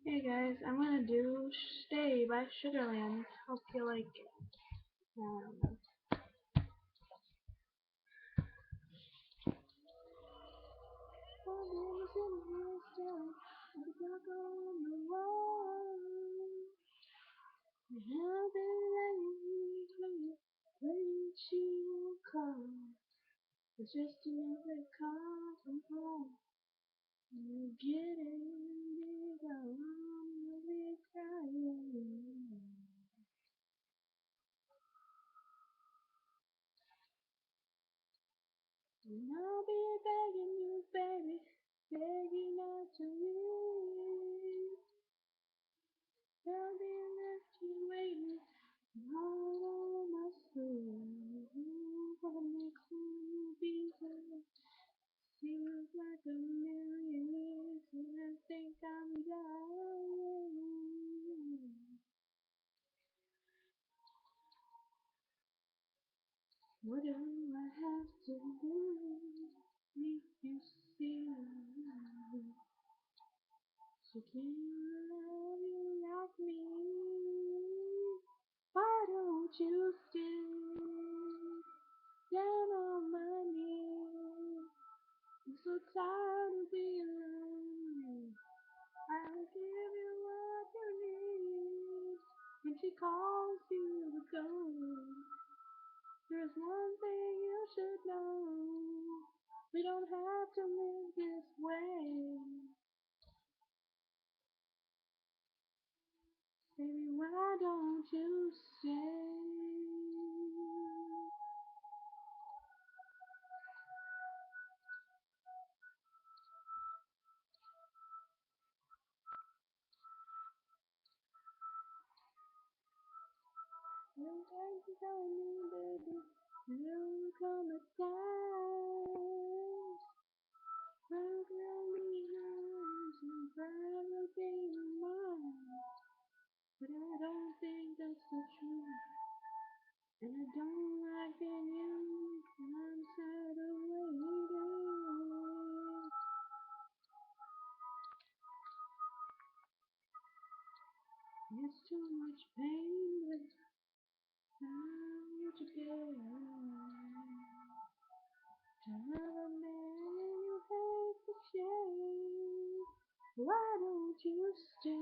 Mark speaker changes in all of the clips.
Speaker 1: Hey guys, I'm gonna do Stay by Sugarland. Hope you like it. Um, it's just another call from home. You're getting bigger, I'll be crying. And I'll be begging you, baby, begging not to leave. I'll be left here waiting, heart on my sleeve. For the next time you'll be there. Seems like a million years, and I think I'm dying. What do I have to do? Make you see she can't love you like me. Why don't you stay down on my knees? I'm so tired of being alone. I'll give you what you need. When she calls you to go, there's one thing you should know. We don't have to live this way. Baby, why don't you stay? Sometimes you tell me, baby, there'll come a time. I'll grow behind and forever be mine. But I don't think that's the truth. And I don't like being used, and I'm tired of waiting. It's too much pain, but I'm together. Another man you hate to change. Why don't you stay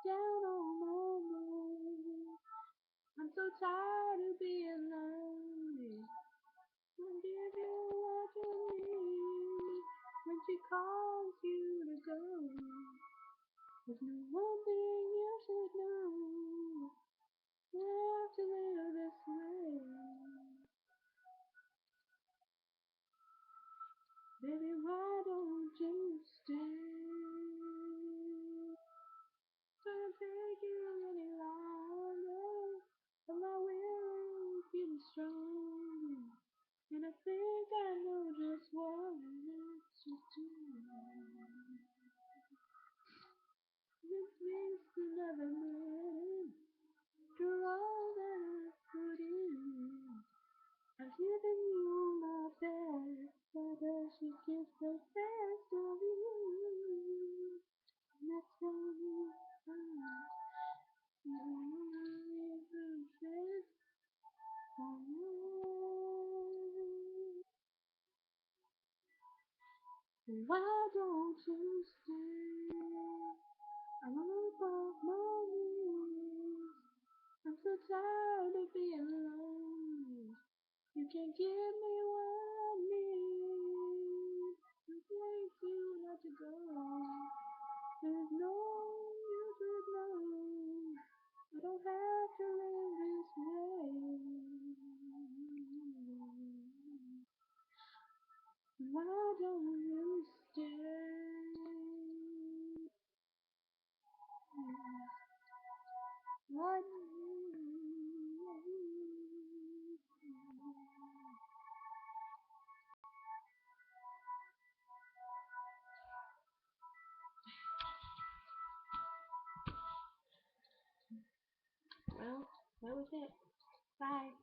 Speaker 1: down on my knees? I'm so tired of being lonely. I'll give you what you need when she calls you to go. There's no one thing you should know. We have to live this way. Baby, why don't you stay? Don't take you any longer. But my will is getting stronger. And I think I know just what to do. This makes another minute. After all that I've put in. I've given you my best, but she gets the best of you. And that's how you find you only the best for you. Why don't you stay? I'm up on my knees. I'm so tired of being alone. You can give me what I need. No place you not to go. There's no you should know. I don't have to live this way. Why don't you stay? What? Well, that was it. Bye.